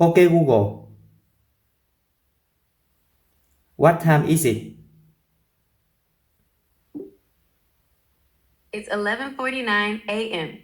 Okay Google. What time is it? It's 11:49 a.m.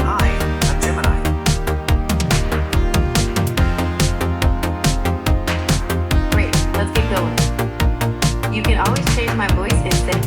Hi, I'm Gemini. Great, let's get going. You can always change my voice and set.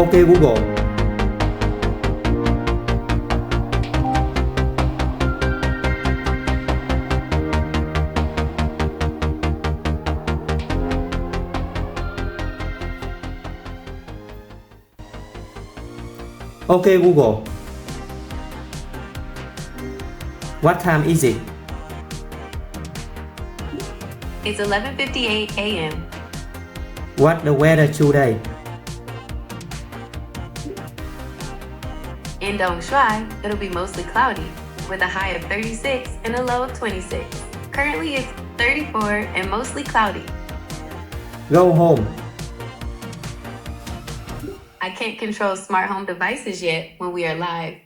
Okay Google. Okay Google. What time is it? It's 11:58 a.m. What the weather today? In Dong Shuai, it'll be mostly cloudy, with a high of 36 and a low of 26. Currently, it's 34 and mostly cloudy. Go home. I can't control smart home devices yet when we are live.